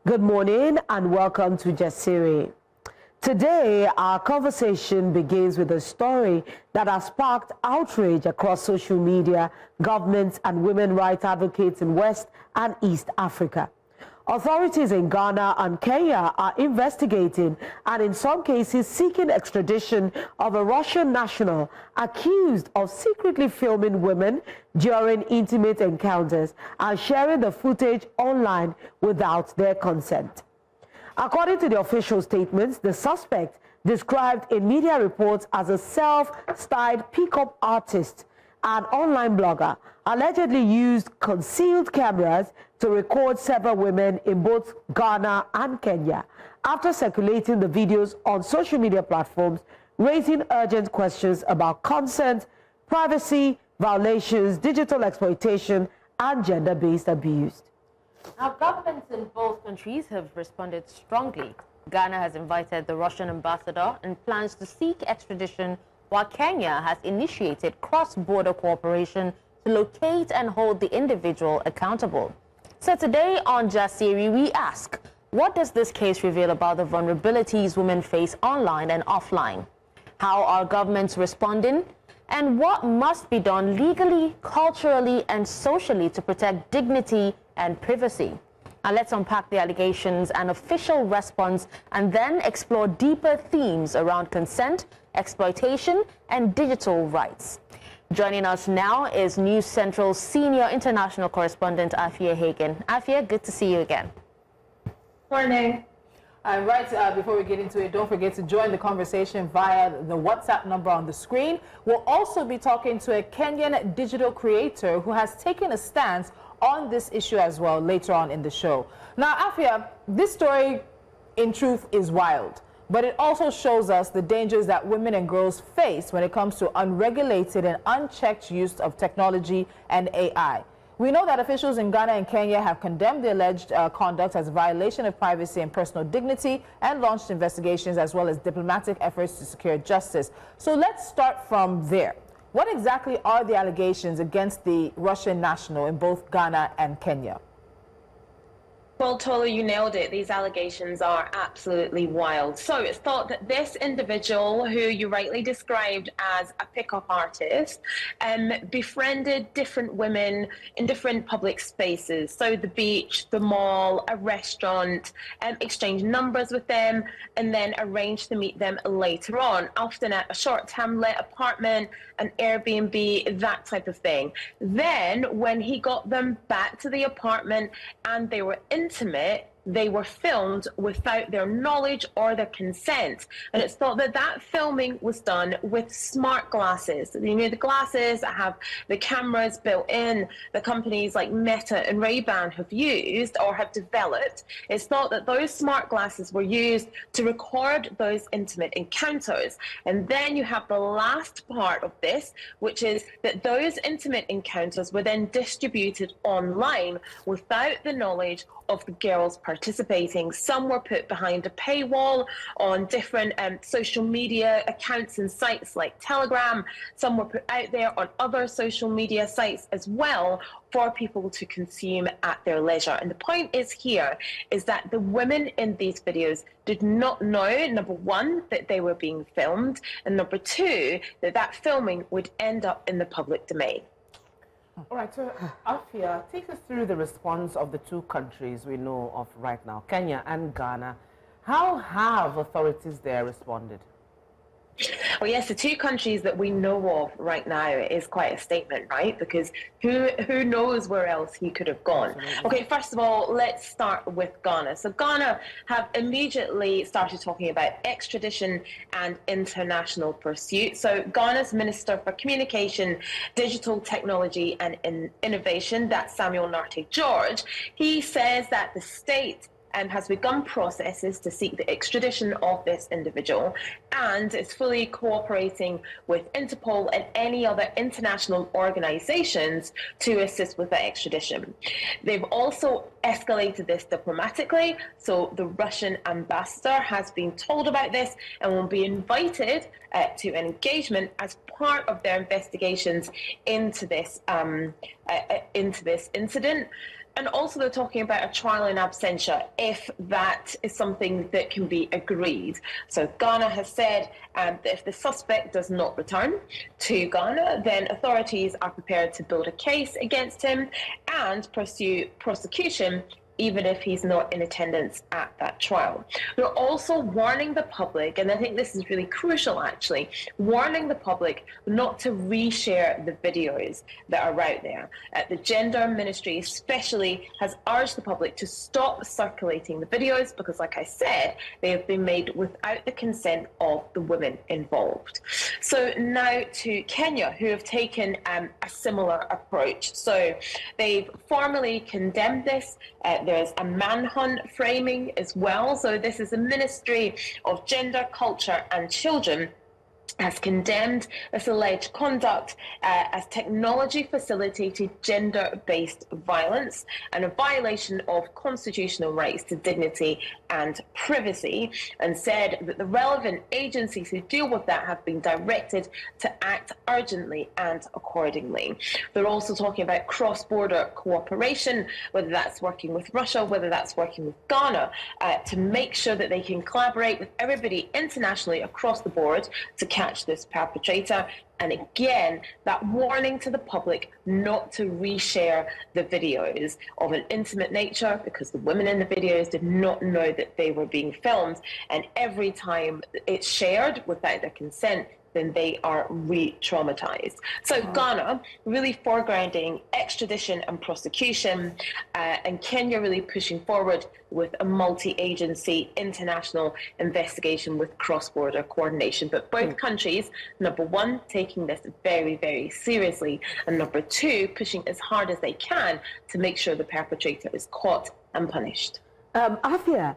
Good morning and welcome to Jasiri. Today, our conversation begins with a story that has sparked outrage across social media, governments, and women rights advocates in West and East Africa. Authorities in Ghana and Kenya are investigating and in some cases seeking extradition of a Russian national accused of secretly filming women during intimate encounters and sharing the footage online without their consent. According to the official statements, the suspect, described in media reports as a self-styled pickup artist and online blogger, allegedly used concealed cameras to record several women in both Ghana and Kenya after circulating the videos on social media platforms, raising urgent questions about consent, privacy, violations, digital exploitation, and gender-based abuse. Now, governments in both countries have responded strongly. Ghana has invited the Russian ambassador and plans to seek extradition, while Kenya has initiated cross-border cooperation to locate and hold the individual accountable. So today on Jasiri, we ask, what does this case reveal about the vulnerabilities women face online and offline? How are governments responding? And what must be done legally, culturally, and socially to protect dignity and privacy? Now let's unpack the allegations and official response and then explore deeper themes around consent, exploitation, and digital rights. Joining us now is News Central Senior International Correspondent Afia Hagen. Afia, good to see you again. Morning. And before we get into it, don't forget to join the conversation via the WhatsApp number on the screen. We'll also be talking to a Kenyan digital creator who has taken a stance on this issue as well later on in the show. Now, Afia, this story, in truth, is wild, but it also shows us the dangers that women and girls face when it comes to unregulated and unchecked use of technology and AI. We know that officials in Ghana and Kenya have condemned the alleged conduct as a violation of privacy and personal dignity and launched investigations as well as diplomatic efforts to secure justice. So let's start from there. What exactly are the allegations against the Russian national in both Ghana and Kenya? Well, Tolu, you nailed it. These allegations are absolutely wild. So it's thought that this individual, who you rightly described as a pickup artist, befriended different women in different public spaces. So the beach, the mall, a restaurant, exchanged numbers with them, and then arranged to meet them later on, often at a short-term let apartment, an Airbnb, that type of thing. Then when he got them back to the apartment and they were intimate, they were filmed without their knowledge or their consent. And it's thought that that filming was done with smart glasses. You know, the glasses that have the cameras built in, the companies like Meta and Ray-Ban have used or have developed. It's thought that those smart glasses were used to record those intimate encounters. And then you have the last part of this, which is that those intimate encounters were then distributed online without the knowledge of the girls participating. Some were put behind a paywall on different social media accounts and sites like Telegram. Some were put out there on other social media sites as well for people to consume at their leisure. And the point is here is that the women in these videos did not know, number one, that they were being filmed, and number two, that that filming would end up in the public domain. All right, so Afia, take us through the response of the two countries we know of right now, Kenya and Ghana. How have authorities there responded? Well, yes, the two countries that we know of right now is quite a statement, right? Because who knows where else he could have gone? Absolutely. Okay, first of all, let's start with Ghana. So Ghana have immediately started talking about extradition and international pursuit. So Ghana's Minister for Communication, Digital Technology and Innovation, that's Samuel Nartey George, he says that the state has begun processes to seek the extradition of this individual and is fully cooperating with Interpol and any other international organizations to assist with the extradition. They've also escalated this diplomatically, so the Russian ambassador has been told about this and will be invited to an engagement as part of their investigations into this incident. And also they're talking about a trial in absentia if that is something that can be agreed. So Ghana has said that if the suspect does not return to Ghana, then authorities are prepared to build a case against him and pursue prosecution even if he's not in attendance at that trial. They're also warning the public, and I think this is really crucial actually, warning the public not to reshare the videos that are out there. The Gender Ministry especially has urged the public to stop circulating the videos because, like I said, they have been made without the consent of the women involved. So now to Kenya, who have taken a similar approach. So they've formally condemned this. There's a manhunt framing as well. So this is the Ministry of Gender, Culture and Children has condemned this alleged conduct as technology-facilitated gender-based violence and a violation of constitutional rights to dignity and privacy, and said that the relevant agencies who deal with that have been directed to act urgently and accordingly. They're also talking about cross-border cooperation, whether that's working with Russia, whether that's working with Ghana, to make sure that they can collaborate with everybody internationally across the board to catch this perpetrator. And again, that warning to the public not to reshare the videos of an intimate nature because the women in the videos did not know that they were being filmed. And every time it's shared without their consent, then they are re-traumatized. So Ghana really foregrounding extradition and prosecution, and Kenya really pushing forward with a multi-agency international investigation with cross-border coordination. But both countries, number one, taking this very, very seriously, and number two, pushing as hard as they can to make sure the perpetrator is caught and punished. Afia,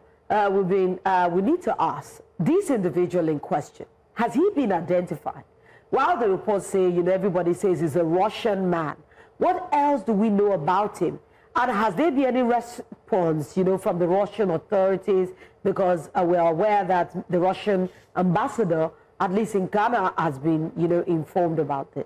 we need to ask, this individual in question, has he been identified? While the reports say, everybody says he's a Russian man, what else do we know about him? And has there been any response, from the Russian authorities? Because we're aware that the Russian ambassador, at least in Ghana, has been, informed about this.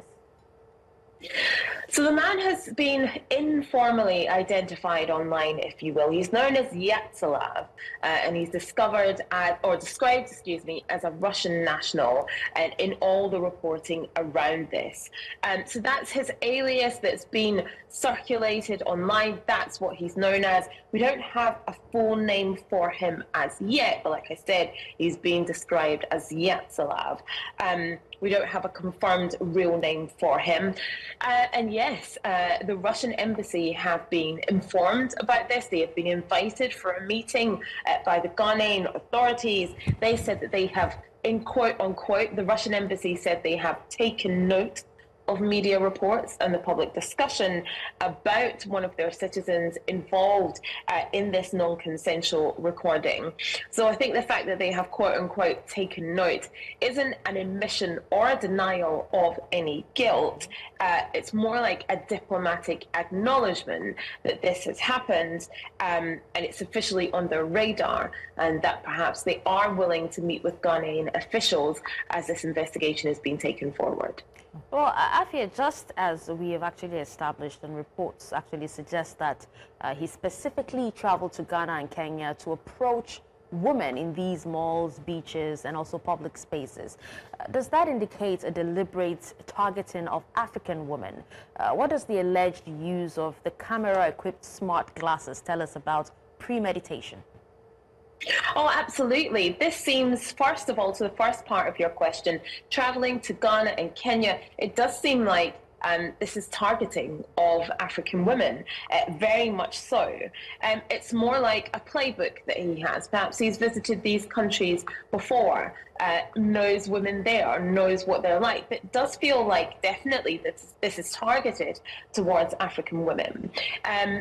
So the man has been informally identified online, if you will. He's known as Yatsalav, and he's described as a Russian national, and in all the reporting around this. So that's his alias that's been circulated online. That's what he's known as. We don't have a full name for him as yet, but like I said, he's being described as Yatsalav. We don't have a confirmed real name for him. And yes, the Russian embassy have been informed about this. They have been invited for a meeting by the Ghanaian authorities. They said that they have, in quote unquote, the Russian embassy said they have taken note of media reports and the public discussion about one of their citizens involved in this non-consensual recording. So I think the fact that they have quote-unquote taken note isn't an admission or a denial of any guilt. It's more like a diplomatic acknowledgement that this has happened, and it's officially on their radar, and that perhaps they are willing to meet with Ghanaian officials as this investigation is being taken forward. Well, Afia, just as we have actually established, and reports actually suggest that he specifically traveled to Ghana and Kenya to approach women in these malls, beaches, and also public spaces. Does that indicate a deliberate targeting of African women? What does the alleged use of the camera-equipped smart glasses tell us about premeditation? Oh, absolutely. This seems, first of all, to the first part of your question, traveling to Ghana and Kenya, it does seem like this is targeting of African women, very much so. It's more like a playbook that he has. Perhaps he's visited these countries before, knows women there, knows what they're like. But it does feel like definitely this is targeted towards African women.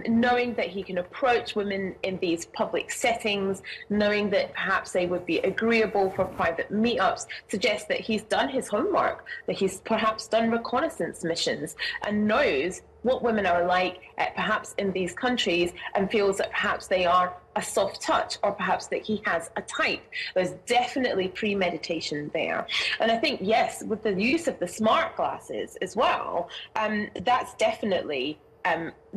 Knowing that he can approach women in these public settings, knowing that perhaps they would be agreeable for private meetups, suggests that he's done his homework, that he's perhaps done reconnaissance missions and knows what women are like perhaps in these countries, and feels that perhaps they are a soft touch, or perhaps that he has a type. There's definitely premeditation there. And I think, yes, with the use of the smart glasses as well, that's definitely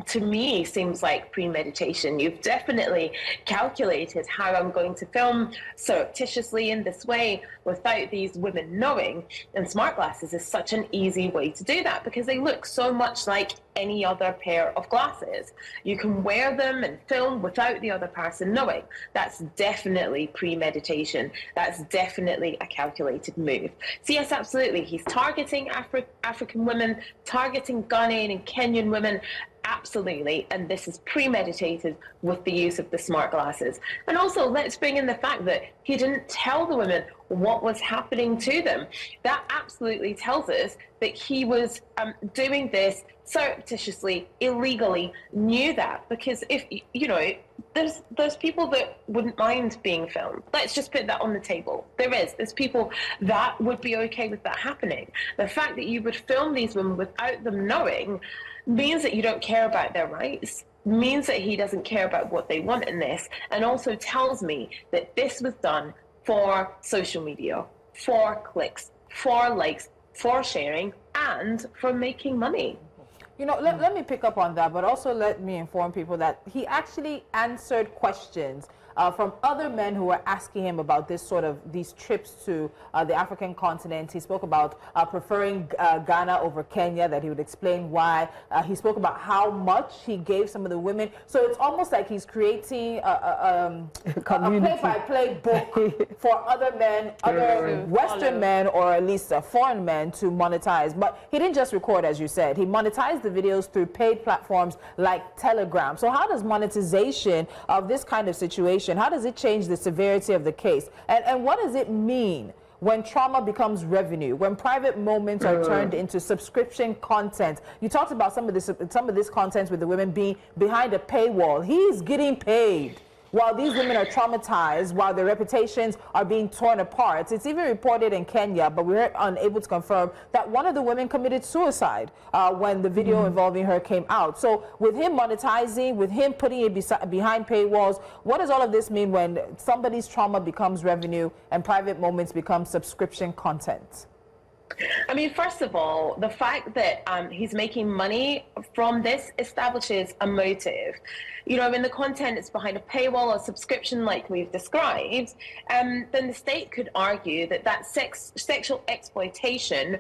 to me seems like premeditation. You've definitely calculated how I'm going to film surreptitiously in this way without these women knowing. And smart glasses is such an easy way to do that because they look so much like any other pair of glasses. You can wear them and film without the other person knowing. That's definitely premeditation. That's definitely a calculated move. So yes, absolutely. He's targeting African women, targeting Ghanaian and Kenyan women. Absolutely, and this is premeditated with the use of the smart glasses. And also, let's bring in the fact that he didn't tell the women what was happening to them. That absolutely tells us that he was doing this surreptitiously, illegally, knew that, because if, you know, there's people that wouldn't mind being filmed. Let's just put that on the table. There's people that would be okay with that happening. The fact that you would film these women without them knowing means that you don't care about their rights, means that he doesn't care about what they want in this, and also tells me that this was done for social media, for clicks, for likes, for sharing, and for making money. You know, let me pick up on that, but also let me inform people that he actually answered questions from other men who were asking him about these trips to the African continent. He spoke about preferring Ghana over Kenya, that he would explain why. He spoke about how much he gave some of the women. So it's almost like he's creating a play-by-play book for other men, other Western men, or at least foreign men to monetize. But he didn't just record, as you said. He monetized the videos through paid platforms like Telegram. So how does monetization of this kind of situation, how does it change the severity of the case? And what does it mean when trauma becomes revenue, when private moments are turned into subscription content? You talked about some of this content with the women being behind a paywall. He's getting paid while these women are traumatized, while their reputations are being torn apart. It's even reported in Kenya, but we're unable to confirm, that one of the women committed suicide when the video involving her came out. So with him monetizing, with him putting it behind paywalls, what does all of this mean when somebody's trauma becomes revenue and private moments become subscription content? I mean, first of all, the fact that he's making money from this establishes a motive. You know, when the content is behind a paywall or subscription like we've described, then the state could argue that that's sexual exploitation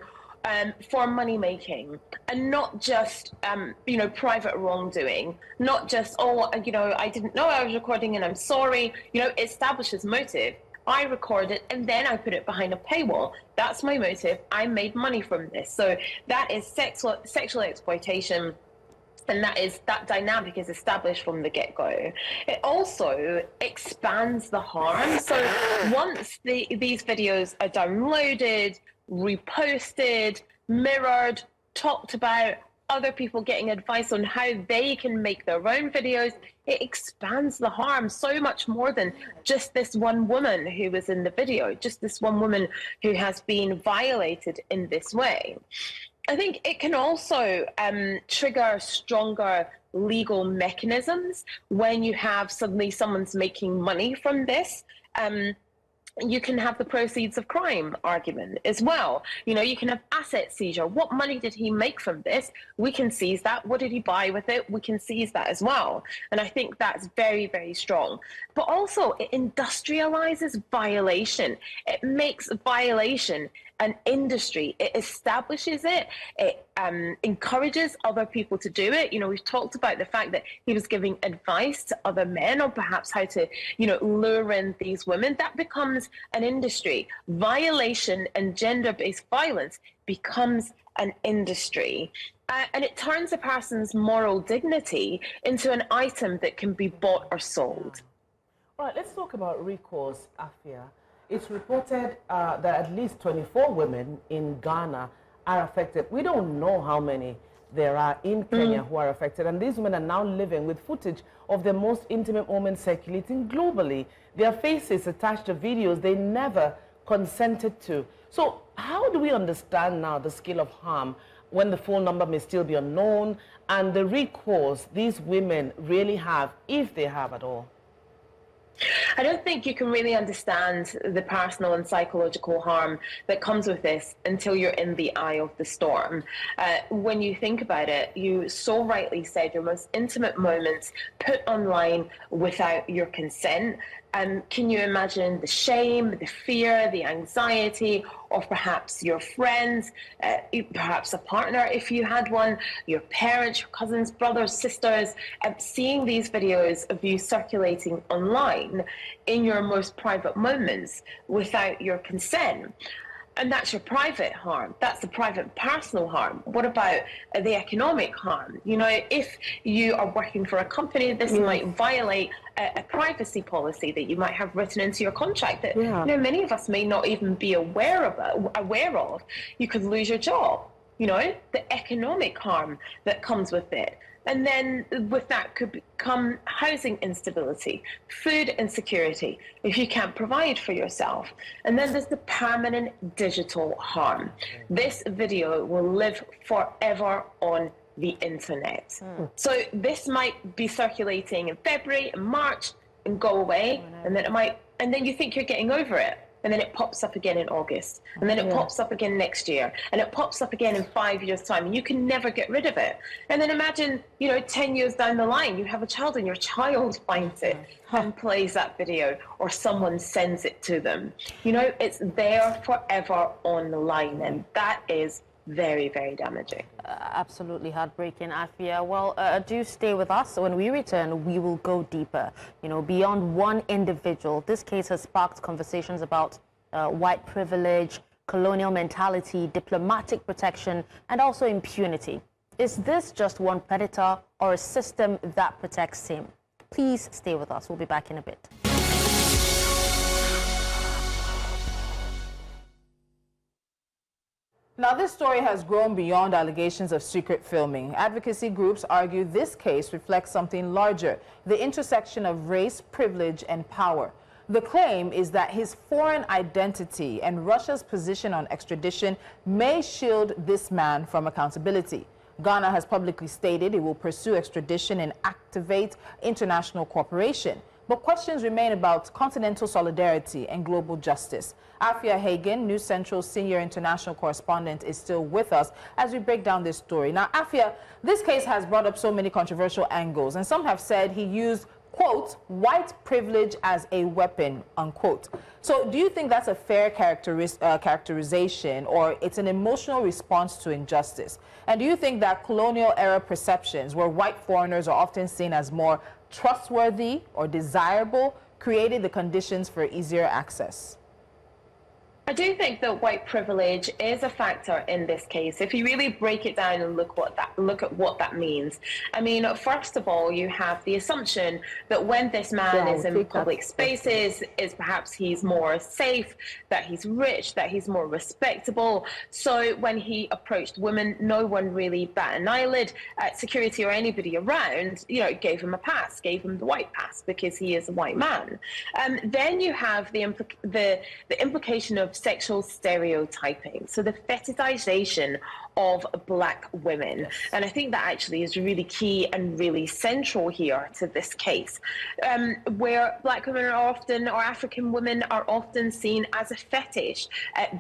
for money making, and not just you know, private wrongdoing, not just, oh, you know, I didn't know I was recording and I'm sorry. You know, it establishes motive. I record it and then I put it behind a paywall. That's my motive. I made money from this. So that is sexual exploitation, and that dynamic is established from the get-go. It also expands the harm. So once these videos are downloaded, reposted, mirrored, talked about, other people getting advice on how they can make their own videos, it expands the harm so much more than just this one woman who was in the video, just this one woman who has been violated in this way. I think it can also trigger stronger legal mechanisms when you have suddenly someone's making money from this. You can have the proceeds of crime argument as well. You know, you can have asset seizure. What money did he make from this? We can seize that. What did he buy with it? We can seize that as well. And I think that's very, very strong. But also, it industrializes violation. It makes violation an industry. It establishes it. It encourages other people to do it. You know, we've talked about the fact that he was giving advice to other men on perhaps how to, you know, lure in these women. That becomes an industry. Violation and gender-based violence becomes an industry. And it turns a person's moral dignity into an item that can be bought or sold. All right, let's talk about recourse, Afia. It's reported that at least 24 women in Ghana are affected. We don't know how many there are in Kenya who are affected. And these women are now living with footage of their most intimate moments circulating globally. Their faces attached to videos they never consented to. So how do we understand now the scale of harm when the full number may still be unknown, and the recourse these women really have, if they have at all? I don't think you can really understand the personal and psychological harm that comes with this until you're in the eye of the storm. When you think about it, you so rightly said your most intimate moments put online without your consent. Can you imagine the shame, the fear, the anxiety of perhaps your friends, perhaps a partner if you had one, your parents, your cousins, brothers, sisters, seeing these videos of you circulating online in your most private moments without your consent? And that's your private harm. That's the private personal harm. What about the economic harm? You know, if you are working for a company, this might violate a privacy policy that you might have written into your contract that you know, many of us may not even be aware of. You could lose your job. You know, the economic harm that comes with it. And then with that could come housing instability, food insecurity, if you can't provide for yourself. And then there's the permanent digital harm. This video will live forever on the internet. So this might be circulating in February and March and go away, and then you think you're getting over it. And then it pops up again in August. And then it pops up again next year. And it pops up again in 5 years' time. And you can never get rid of it. And then imagine, you know, 10 years down the line, you have a child and your child finds it and plays that video, or someone sends it to them. You know, it's there forever on the line. And that is very, very damaging. Absolutely heartbreaking, Afia. Well, do stay with us. When we return, we will go deeper, you know, beyond one individual. This case has sparked conversations about white privilege, colonial mentality, diplomatic protection, and also impunity. Is this just one predator or a system that protects him? Please stay with us. We'll be back in a bit. Now, this story has grown beyond allegations of secret filming. Advocacy groups argue this case reflects something larger, the intersection of race, privilege, and power. The claim is that his foreign identity and Russia's position on extradition may shield this man from accountability. Ghana has publicly stated it will pursue extradition and activate international cooperation. But questions remain about continental solidarity and global justice. Afia Hagen, News Central's senior international correspondent, is still with us as we break down this story. Now, Afia, this case has brought up so many controversial angles, and some have said he used, quote, white privilege as a weapon, unquote. So do you think that's a fair characterization, or it's an emotional response to injustice? And do you think that colonial era perceptions, where white foreigners are often seen as more trustworthy or desirable, created the conditions for easier access? I do think that white privilege is a factor in this case. If you really break it down and look at what that means. I mean, first of all, you have the assumption that when this man is in public spaces, is perhaps he's more safe, that he's rich, that he's more respectable. So when he approached women, no one really bat an eyelid. Security or anybody around, you know, gave him a pass, gave him the white pass because he is a white man. Then you have the implication of sexual stereotyping, so the fetishization of black women. Yes. And I think that actually is really key and really central here to this case, where black women are often, or African women are often seen as a fetish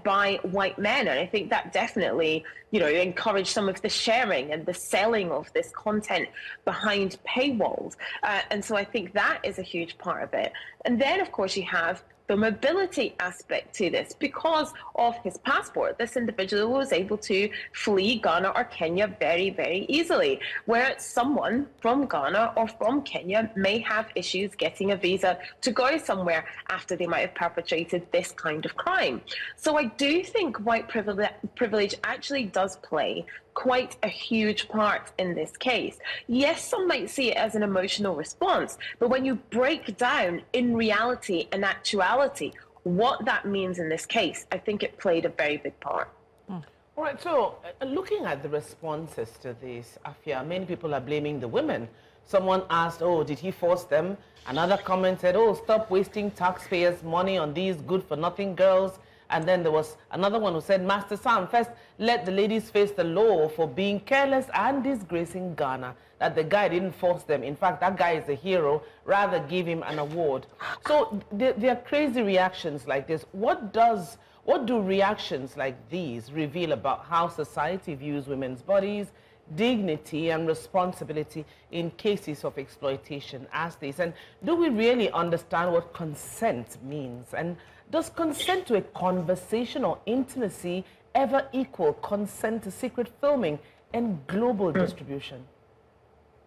by white men. And I think that definitely, you know, encouraged some of the sharing and the selling of this content behind paywalls. And so I think that is a huge part of it. And then, of course, you have the mobility aspect to this. Because of his passport, this individual was able to flee Ghana or Kenya very, very easily, where someone from Ghana or from Kenya may have issues getting a visa to go somewhere after they might have perpetrated this kind of crime. So I do think white privilege actually does play quite a huge part in this case. Yes, some might see it as an emotional response, but when you break down in reality and actuality what that means in this case, I think it played a very big part. All right, so looking at the responses to this, Afia, many people are blaming the women. Someone asked, oh, did he force them? Another comment said, oh, stop wasting taxpayers' money on these good-for-nothing girls. And then there was another one who said, Master Sam, first let the ladies face the law for being careless and disgracing Ghana, that the guy didn't force them. In fact, that guy is a hero, rather give him an award. So there are crazy reactions like this. What do reactions like these reveal about how society views women's bodies, dignity and responsibility in cases of exploitation as this? And do we really understand what consent means? And does consent to a conversation or intimacy ever equal consent to secret filming and global distribution?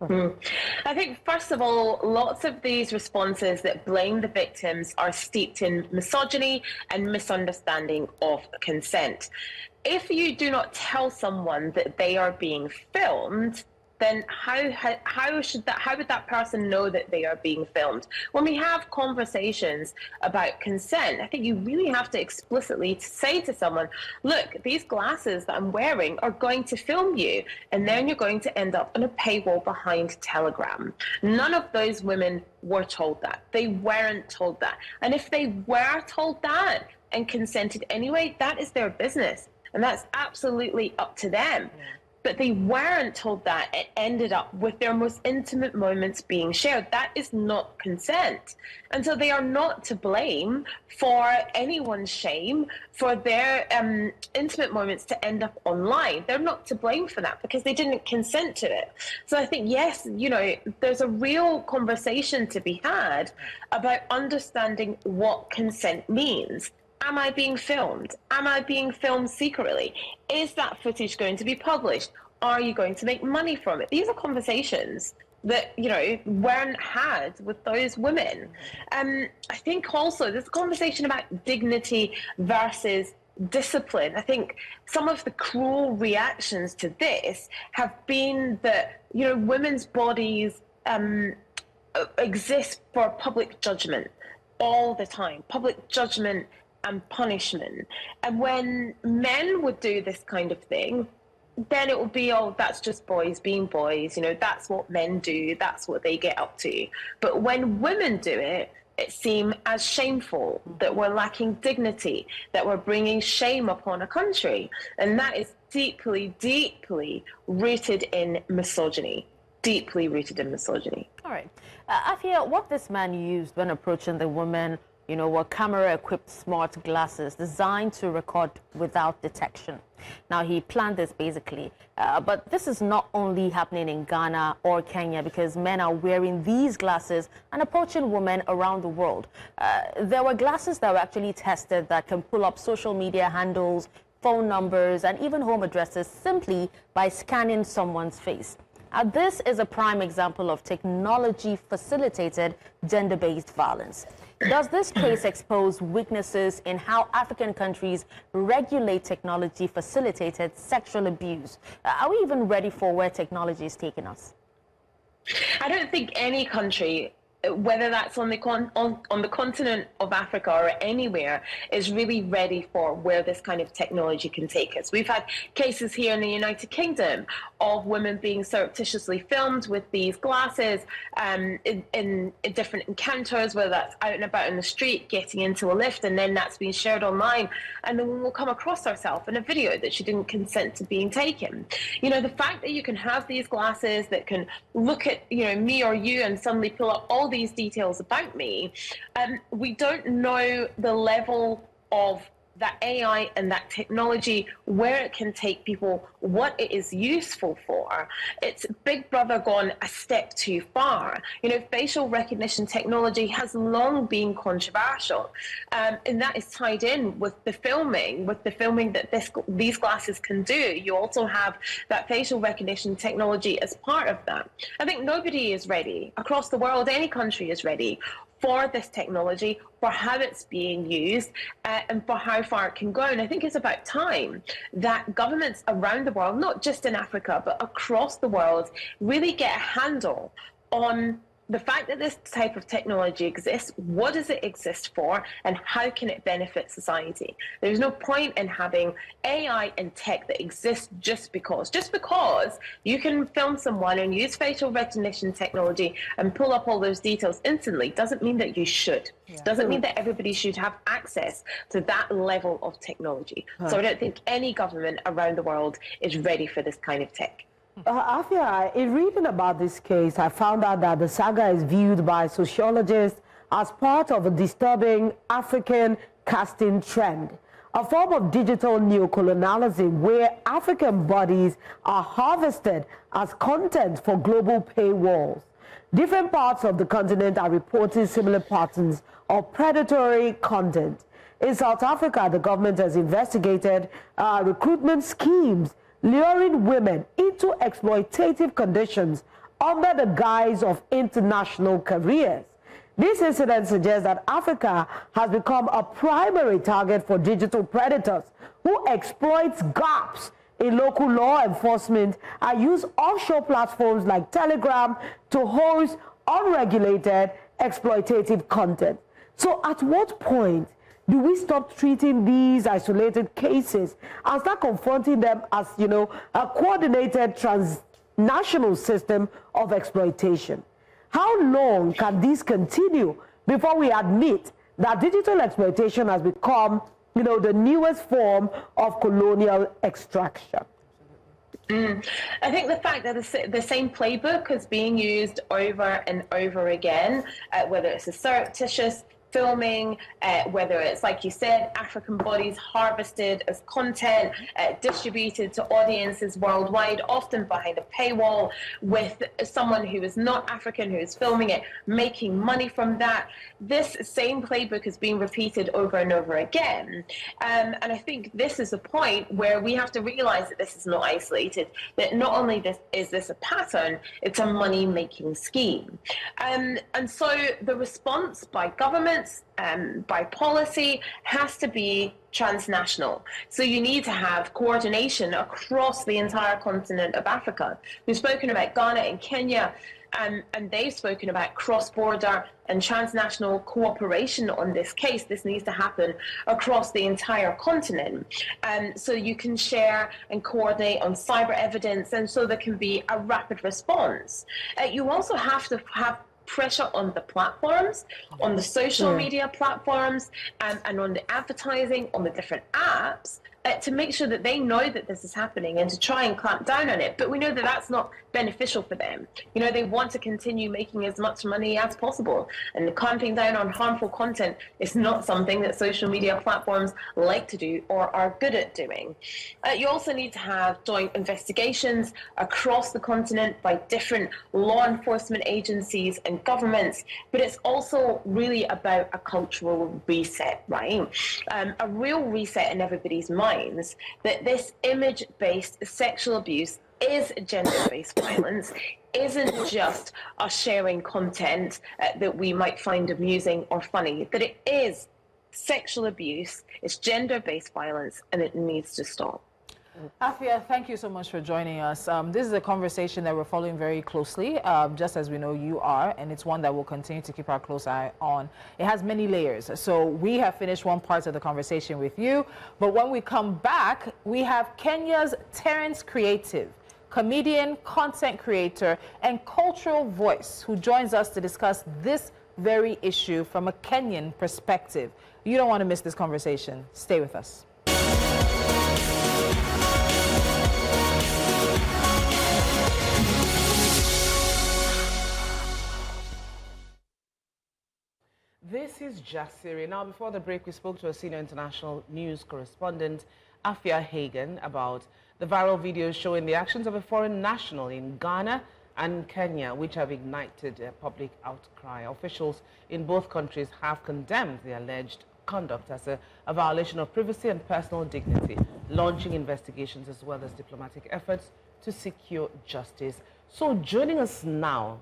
I think, first of all, lots of these responses that blame the victims are steeped in misogyny and misunderstanding of consent. If you do not tell someone that they are being filmed, then how would that person know that they are being filmed? When we have conversations about consent, I think you really have to explicitly say to someone, look, these glasses that I'm wearing are going to film you, and then you're going to end up on a paywall behind Telegram. None of those women were told that. They weren't told that. And if they were told that and consented anyway, that is their business. And that's absolutely up to them. Yeah. But they weren't told that. It ended up with their most intimate moments being shared. That is not consent. And so they are not to blame for anyone's shame for their intimate moments to end up online. They're not to blame for that because they didn't consent to it. So I think, yes, you know, there's a real conversation to be had about understanding what consent means. Am I being filmed? Am I being filmed secretly? Is that footage going to be published? Are you going to make money from it? These are conversations that, you know, weren't had with those women. I think also there's a conversation about dignity versus discipline. I think some of the cruel reactions to this have been that, you know, women's bodies exist for public judgment all the time. Public judgment and punishment. And when men would do this kind of thing, then it would be, oh, that's just boys being boys, you know, that's what men do, that's what they get up to. But when women do it, it seems as shameful, that we're lacking dignity, that we're bringing shame upon a country. And that is deeply, deeply rooted in misogyny. Deeply rooted in misogyny. All right. Afia, what this man used when approaching the woman, you know, were camera-equipped smart glasses designed to record without detection. Now, he planned this basically, but this is not only happening in Ghana or Kenya, because men are wearing these glasses and approaching women around the world. There were glasses that were actually tested that can pull up social media handles, phone numbers, and even home addresses simply by scanning someone's face. This is a prime example of technology-facilitated gender-based violence. Does this case expose weaknesses in how African countries regulate technology-facilitated sexual abuse? Are we even ready for where technology is taking us? I don't think any country, whether that's on the continent of Africa or anywhere, is really ready for where this kind of technology can take us. We've had cases here in the United Kingdom of women being surreptitiously filmed with these glasses in different encounters, whether that's out and about in the street, getting into a lift, and then that's being shared online. And the woman will come across herself in a video that she didn't consent to being taken. You know, the fact that you can have these glasses that can look at, you know, me or you and suddenly pull up all these details about me, we don't know the level of that AI and that technology, where it can take people, what it is useful for. It's Big Brother gone a step too far. You know, facial recognition technology has long been controversial, and that is tied in with the filming that these glasses can do. You also have that facial recognition technology as part of that. I think nobody is ready across the world. Any country is ready for this technology, for how it's being used, and for how far it can go. And I think it's about time that governments around the world, not just in Africa, but across the world, really get a handle on the fact that this type of technology exists, what does it exist for, and how can it benefit society? There's no point in having AI and tech that exists just because. Just because you can film someone and use facial recognition technology and pull up all those details instantly doesn't mean that you should. Doesn't mean that everybody should have access to that level of technology. So I don't think any government around the world is ready for this kind of tech. Afia, in reading about this case, I found out that the saga is viewed by sociologists as part of a disturbing African casting trend, a form of digital neocolonialism where African bodies are harvested as content for global paywalls. Different parts of the continent are reporting similar patterns of predatory content. In South Africa, the government has investigated recruitment schemes luring women into exploitative conditions under the guise of international careers. This incident suggests that Africa has become a primary target for digital predators who exploit gaps in local law enforcement and use offshore platforms like Telegram to host unregulated exploitative content. So at what point do we stop treating these isolated cases and start confronting them as, a coordinated transnational system of exploitation? How long can this continue before we admit that digital exploitation has become, the newest form of colonial extraction? I think the fact that the same playbook is being used over and over again, whether it's a surreptitious filming, whether it's, like you said, African bodies harvested as content, distributed to audiences worldwide, often behind a paywall, with someone who is not African who is filming it, making money from that. This same playbook is being repeated over and over again. And I think this is a point where we have to realize that this is not isolated, that not only is this a pattern, it's a money-making scheme. And so the response by government, by policy, has to be transnational. So you need to have coordination across the entire continent of Africa. We've spoken about Ghana and Kenya, and they've spoken about cross-border and transnational cooperation on this case. This needs to happen across the entire continent. So you can share and coordinate on cyber evidence, and so there can be a rapid response. You also have to have pressure on the platforms, on the social media platforms, and on the advertising, on the different apps, to make sure that they know that this is happening and to try and clamp down on it. But we know that that's not beneficial for them. They want to continue making as much money as possible. And clamping down on harmful content is not something that social media platforms like to do or are good at doing. You also need to have joint investigations across the continent by different law enforcement agencies and governments. But it's also really about a cultural reset, right? A real reset in everybody's mind. That this image-based sexual abuse is gender-based violence, isn't just us sharing content that we might find amusing or funny, that it is sexual abuse, it's gender-based violence, and it needs to stop. Afia, thank you so much for joining us. This is a conversation that we're following very closely, just as we know you are, and it's one that we'll continue to keep our close eye on. It has many layers, so we have finished one part of the conversation with you, but when we come back, we have Kenya's Terence Creative, comedian, content creator, and cultural voice, who joins us to discuss this very issue from a Kenyan perspective. You don't want to miss this conversation. Stay with us. This is Jasiri. Now, before the break, we spoke to a senior international news correspondent, Afia Hagen, about the viral videos showing the actions of a foreign national in Ghana and Kenya, which have ignited a public outcry. Officials in both countries have condemned the alleged conduct as a violation of privacy and personal dignity, launching investigations as well as diplomatic efforts to secure justice. So joining us now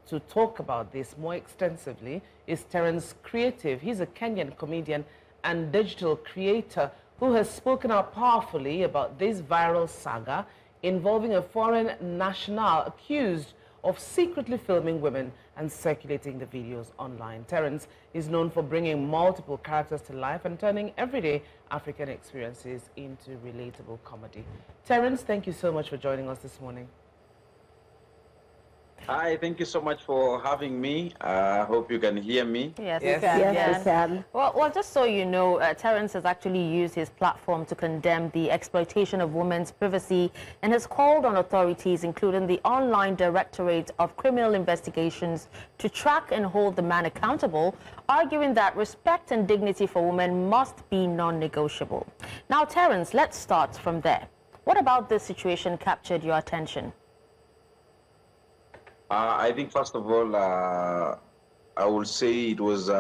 to talk about this more extensively is Terence Creative. He's a Kenyan comedian and digital creator who has spoken out powerfully about this viral saga involving a foreign national accused of secretly filming women and circulating the videos online. Terence is known for bringing multiple characters to life and turning everyday African experiences into relatable comedy. Terence, thank you so much for joining us this morning. Hi, thank you so much for having me. I hope you can hear me. Yes, Yes. we can. Yes, we can. Well, just so you know, Terence has actually used his platform to condemn the exploitation of women's privacy and has called on authorities, including the Online Directorate of Criminal Investigations, to track and hold the man accountable, arguing that respect and dignity for women must be non-negotiable. Now, Terence, let's start from there. What about this situation captured your attention? I think first of all, I will say it was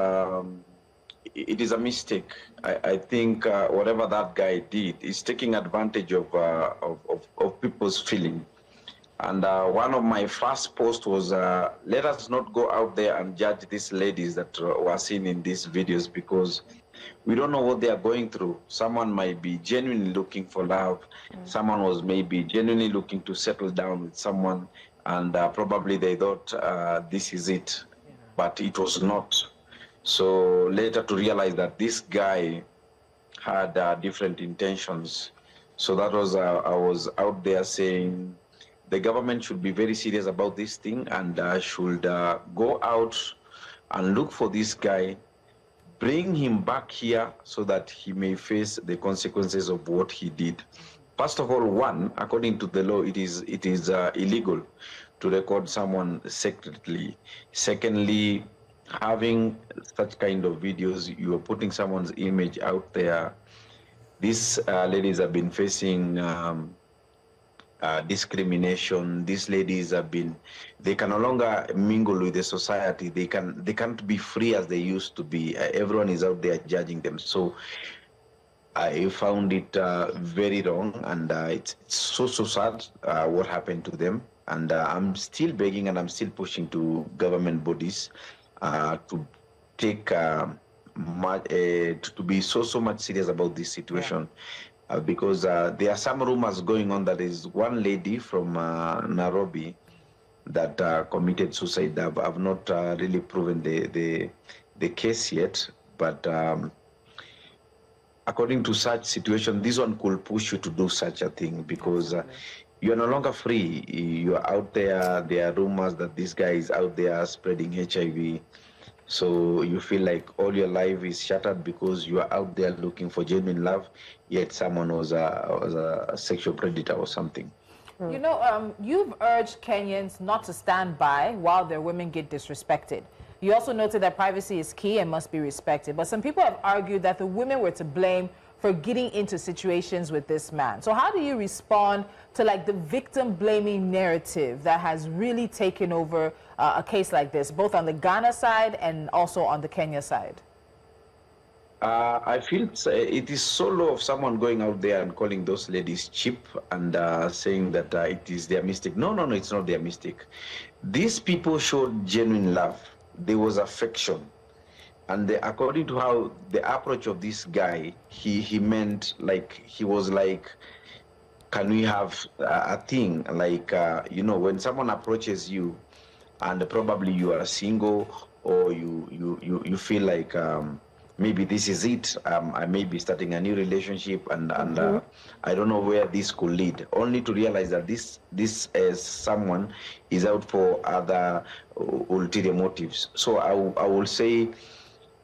it is a mistake. I think whatever that guy did is taking advantage of people's feeling. And one of my first posts was, let us not go out there and judge these ladies that were seen in these videos, because we don't know what they are going through. Someone might be genuinely looking for love. Someone was maybe genuinely looking to settle down with someone, and probably they thought this is it, but it was not. So later to realize that this guy had different intentions. So that was, I was out there saying the government should be very serious about this thing and should go out and look for this guy, bring him back here so that he may face the consequences of what he did. First of all, one, according to the law, it is illegal to record someone secretly. Secondly, having such kind of videos, you are putting someone's image out there. These ladies have been facing discrimination. These ladies have been, they can no longer mingle with the society. They can't be free as they used to be. Everyone is out there judging them. So I found it very wrong, and it's so sad what happened to them. And I'm still begging and I'm still pushing to government bodies to take to be so much serious about this situation, because there are some rumors going on that is one lady from Nairobi that committed suicide. I've not really proven the case yet, but according to such situation, this one could push you to do such a thing, because you are no longer free. You are out there. There are rumors that this guy is out there spreading HIV. So you feel like all your life is shattered because you are out there looking for genuine love, yet someone was a sexual predator or something. You know, you've urged Kenyans not to stand by while their women get disrespected. You also noted that privacy is key and must be respected. But some people have argued that the women were to blame for getting into situations with this man. So how do you respond to like the victim blaming narrative that has really taken over a case like this, both on the Ghana side and also on the Kenya side? I feel it is so low of someone going out there and calling those ladies cheap and saying that it is their mistake. No, it's not their mistake. These people showed genuine love. There was affection. And according to how the approach of this guy, he meant like, he was like, can we have a thing? Like, you know, when someone approaches you and probably you are single, or you feel like maybe this is it, I may be starting a new relationship and I don't know where this could lead, only to realize that this as someone is out for other ulterior motives. So I will say,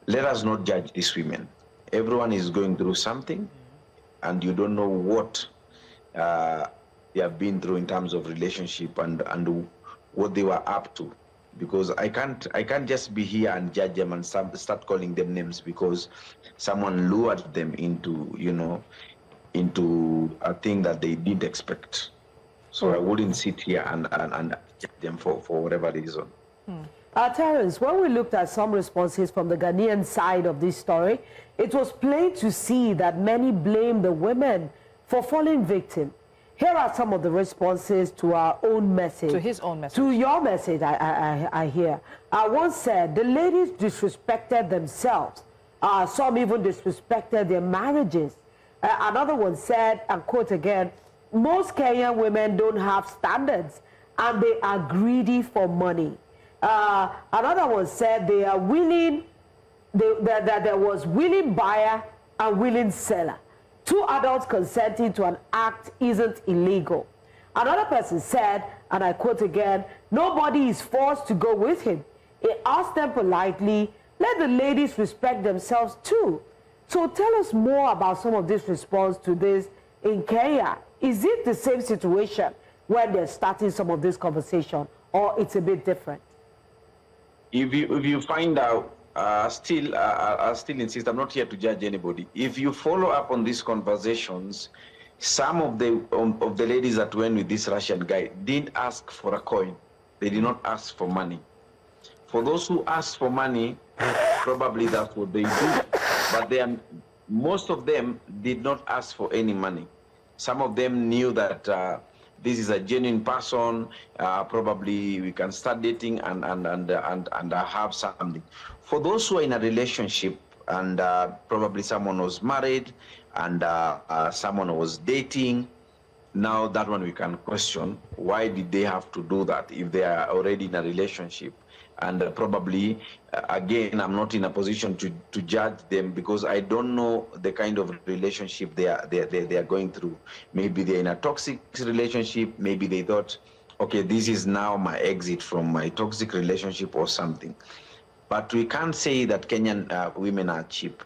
let us not judge these women. Everyone is going through something, and you don't know what they have been through in terms of relationship and what they were up to. Because I can't just be here and judge them and start calling them names because someone lured them into, you know, into a thing that they didn't expect. So I wouldn't sit here and judge them for whatever reason. Terence, when we looked at some responses from the Ghanaian side of this story, it was plain to see that many blame the women for falling victim. Here are some of the responses to our own message. To his own message. To your message, I hear. One said, the ladies disrespected themselves. Some even disrespected their marriages. Another one said, and quote again, most Kenyan women don't have standards. and they are greedy for money. Another one said they are willing, that there was willing buyer and willing seller. Two adults consenting to an act isn't illegal. Another person said, and I quote again, nobody is forced to go with him. He asked them politely, let the ladies respect themselves too. So tell us more about some of this response to this in Kenya. Is it the same situation when they're starting some of this conversation, or it's a bit different? If you find out, I still insist, I'm not here to judge anybody. If you follow up on these conversations, some of the ladies that went with this Russian guy didn't ask for a coin. They did not ask for money. For those who asked for money, probably that's what they do. But most of them did not ask for any money. Some of them knew that this is a genuine person. Probably we can start dating and have something. For those who are in a relationship and probably someone was married and someone was dating, now that one we can question. Why did they have to do that if they are already in a relationship? And probably, again, I'm not in a position to judge them because I don't know the kind of relationship they are going through. Maybe they're in a toxic relationship. Maybe they thought, okay, this is now my exit from my toxic relationship or something. But we can't say that Kenyan women are cheap.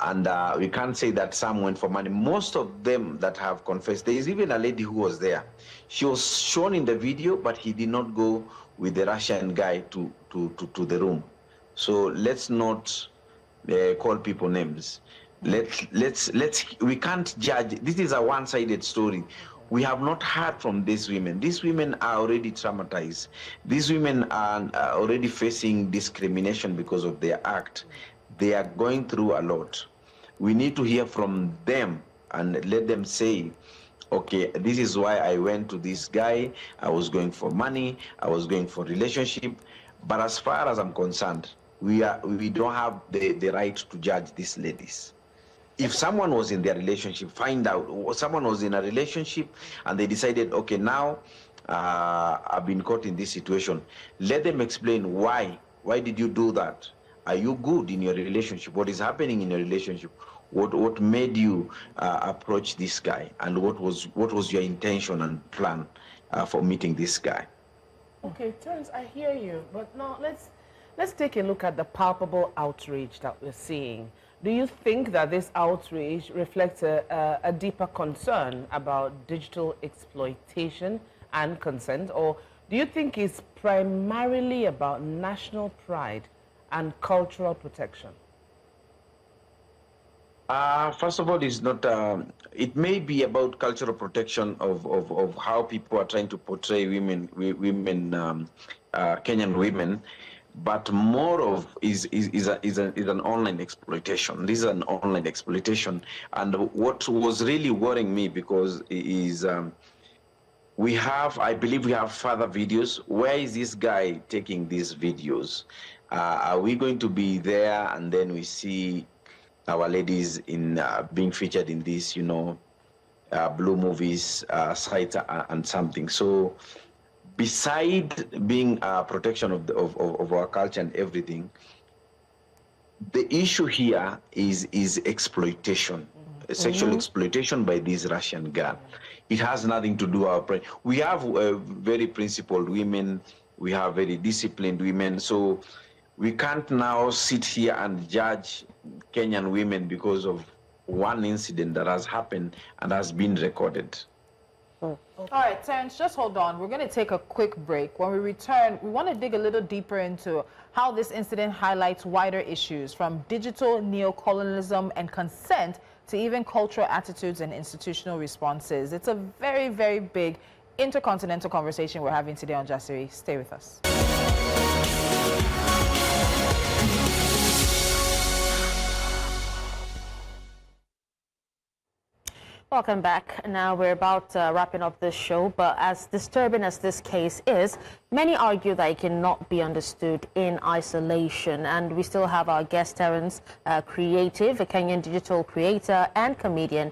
And we can't say that some went for money. Most of them that have confessed, there is even a lady who was there. She was shown in the video, but he did not go with the Russian guy to the room. So let's not call people names. We can't judge. This is a one-sided story. We have not heard from these women. These women are already traumatized. These women are already facing discrimination because of their act. They are going through a lot. We need to hear from them and let them say, okay, this is why I went to this guy. I was going for money. I was going for relationship. But as far as I'm concerned, we don't have the right to judge these ladies. If someone was in their relationship, find out someone was in a relationship and they decided, okay, now I've been caught in this situation. Let them explain why. Why did you do that? Are you good in your relationship? What is happening in your relationship? What made you approach this guy? And what was your intention and plan for meeting this guy? Okay, Terence, I hear you, but now let's take a look at the palpable outrage that we're seeing. Do you think that this outrage reflects a deeper concern about digital exploitation and consent, or do you think it's primarily about national pride and cultural protection? First of all, it's not. It may be about cultural protection of how people are trying to portray women, Kenyan women, but more of is an online exploitation. This is an online exploitation, and what was really worrying me because is. I believe we have further videos. Where is this guy taking these videos? Are we going to be there and then we see our ladies in being featured in these, blue movies, sites and something? So beside being protection of our culture and everything, the issue here is exploitation. Sexual exploitation by this Russian girl. It has nothing to do with our we have very principled women, we have very disciplined women, so we can't now sit here and judge Kenyan women because of one incident that has happened and has been recorded. All right, Terence, just hold on. We're going to take a quick break. When we return, we want to dig a little deeper into how this incident highlights wider issues from digital neocolonialism and consent to even cultural attitudes and institutional responses. It's a very, very big intercontinental conversation we're having today on Jasiri. Stay with us. Welcome back. Now we're about wrapping up this show, but as disturbing as this case is, many argue that it cannot be understood in isolation. And we still have our guest, Terence Creative, a Kenyan digital creator and comedian.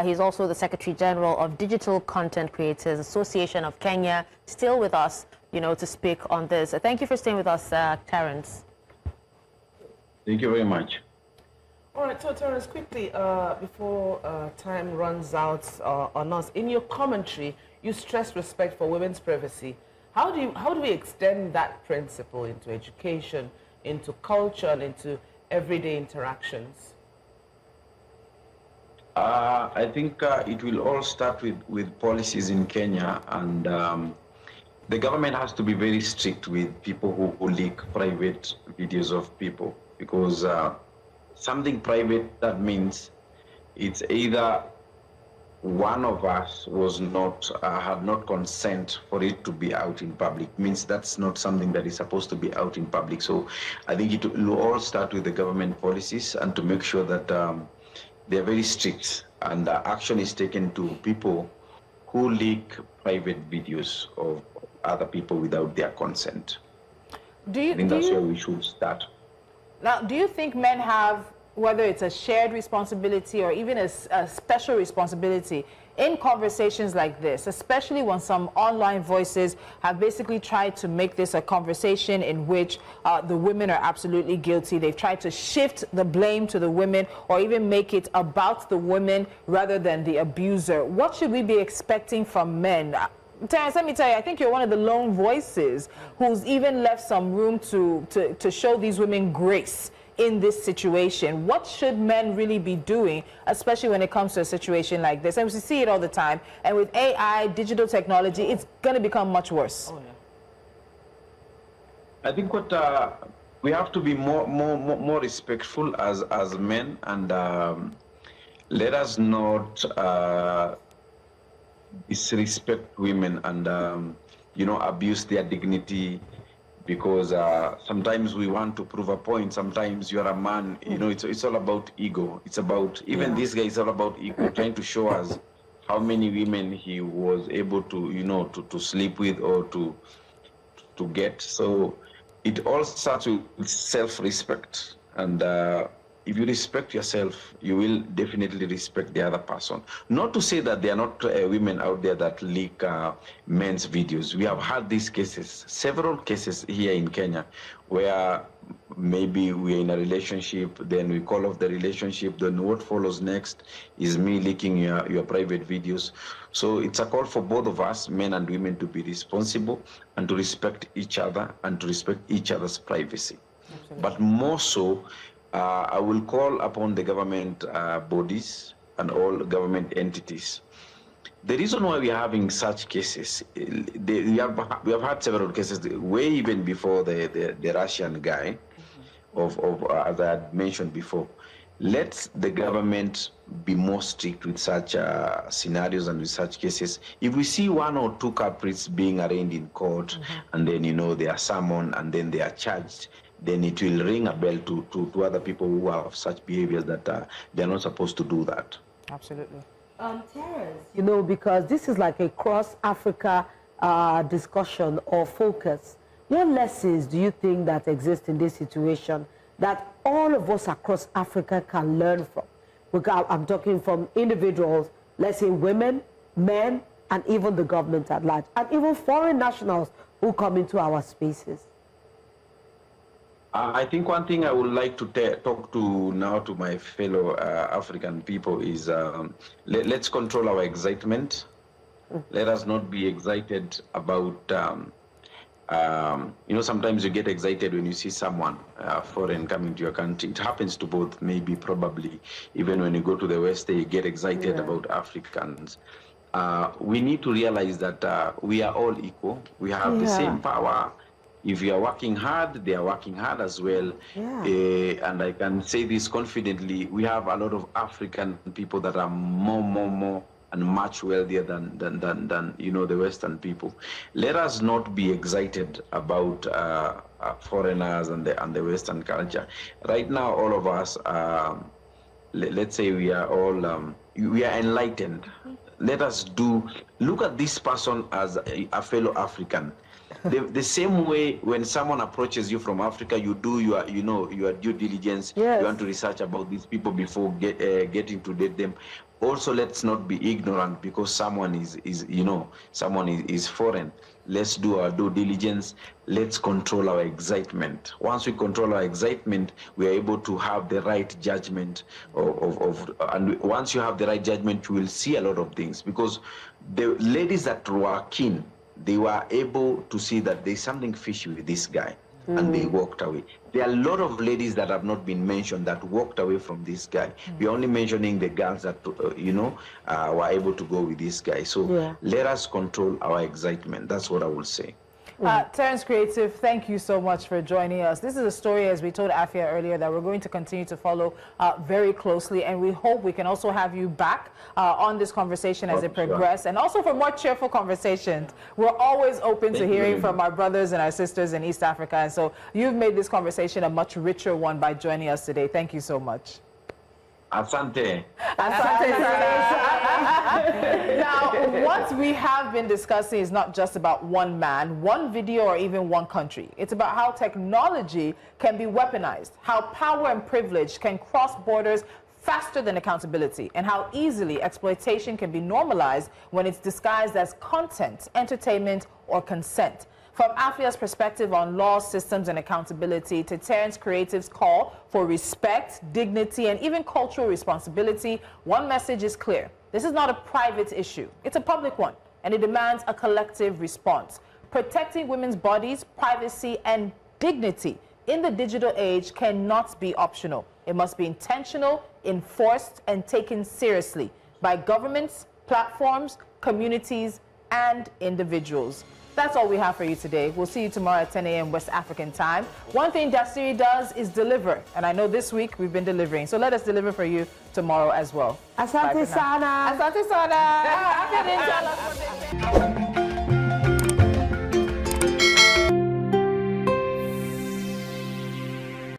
He's also the Secretary General of Digital Content Creators Association of Kenya, still with us, to speak on this. Thank you for staying with us, Terence. Thank you very much. All right, so Terence, quickly, before time runs out on us, in your commentary, you stress respect for women's privacy. How do we extend that principle into education, into culture, and into everyday interactions? I think it will all start with policies in Kenya, and the government has to be very strict with people who leak private videos of people, because something private, that means it's either one of us was not had not consent for it to be out in public. Means that's not something that is supposed to be out in public. So I think it will all start with the government policies, and to make sure that they are very strict and action is taken to people who leak private videos of other people without their consent. I think that's where we should start. Now, do you think men have, whether it's a shared responsibility or even a special responsibility in conversations like this, especially when some online voices have basically tried to make this a conversation in which the women are absolutely guilty? They've tried to shift the blame to the women or even make it about the women rather than the abuser. What should we be expecting from men? Terence, let me tell you, I think you're one of the lone voices who's even left some room to show these women grace in this situation. What should men really be doing, especially when it comes to a situation like this? And we see it all the time. And with AI, digital technology, it's going to become much worse. Oh, yeah. I think what we have to be more respectful as men, and let us not disrespect women and abuse their dignity, because sometimes we want to prove a point. Sometimes you are a man, it's all about ego. It's about, even this guy is all about ego, trying to show us how many women he was able to to sleep with or to get. So it all starts with self-respect, and if you respect yourself, you will definitely respect the other person. Not to say that there are not women out there that leak men's videos. We have had these cases, several cases here in Kenya, where maybe we're in a relationship, then we call off the relationship, then what follows next is me leaking your private videos. So it's a call for both of us, men and women, to be responsible and to respect each other and to respect each other's privacy. Absolutely. But more so, I will call upon the government bodies and all government entities. The reason why we are having such cases, we have had several cases, way even before the Russian guy, as I had mentioned before. Let the government be more strict with such scenarios and with such cases. If we see one or two culprits being arraigned in court, and then they are summoned and then they are charged, then it will ring a bell to other people who have such behaviors that they're not supposed to do that. Absolutely. Terence, because this is like a cross-Africa discussion or focus, what lessons do you think that exist in this situation that all of us across Africa can learn from? I'm talking from individuals, let's say women, men, and even the government at large, and even foreign nationals who come into our spaces. I think one thing I would like to talk to now to my fellow African people is let's control our excitement. Let us not be excited about, sometimes you get excited when you see someone foreign coming to your country. It happens to both, maybe, probably. Even when you go to the West, you get excited about Africans. We need to realize that we are all equal. We have the same power. If you are working hard, they are working hard as well. And I can say this confidently, we have a lot of African people that are more and much wealthier than the Western people. Let us not be excited about foreigners and the Western culture. Right now, all of us let's say we are all we are enlightened. Let us look at this person as a fellow African. The same way when someone approaches you from Africa, you do your due diligence. Yes. You want to research about these people before getting to date them. Also, let's not be ignorant because someone is foreign. Let's do our due diligence. Let's control our excitement. Once we control our excitement, we are able to have the right judgment and once you have the right judgment, you will see a lot of things, because the ladies that were keen, they were able to see that there's something fishy with this guy, and they walked away. There are a lot of ladies that have not been mentioned that walked away from this guy. We're only mentioning the girls that, were able to go with this guy. So let us control our excitement. That's what I will say. Terrence Creative, thank you so much for joining us. This is a story, as we told Afia earlier, that we're going to continue to follow very closely, and we hope we can also have you back on this conversation as it progresses, and also for more cheerful conversations. We're always open to hearing from our brothers and our sisters in East Africa, and so you've made this conversation a much richer one by joining us today. Thank you so much. Asante. Now, what we have been discussing is not just about one man, one video, or even one country. It's about how technology can be weaponized, how power and privilege can cross borders faster than accountability, and how easily exploitation can be normalized when it's disguised as content, entertainment, or consent. From Afia's perspective on law, systems, and accountability, to Terrence Creative's call for respect, dignity, and even cultural responsibility, one message is clear. This is not a private issue. It's a public one, and it demands a collective response. Protecting women's bodies, privacy, and dignity in the digital age cannot be optional. It must be intentional, enforced, and taken seriously by governments, platforms, communities, and individuals. That's all we have for you today. We'll see you tomorrow at 10 a.m. West African time. One thing Jasiri does is deliver. And I know this week we've been delivering. So let us deliver for you tomorrow as well. Asante sana. Asante sana.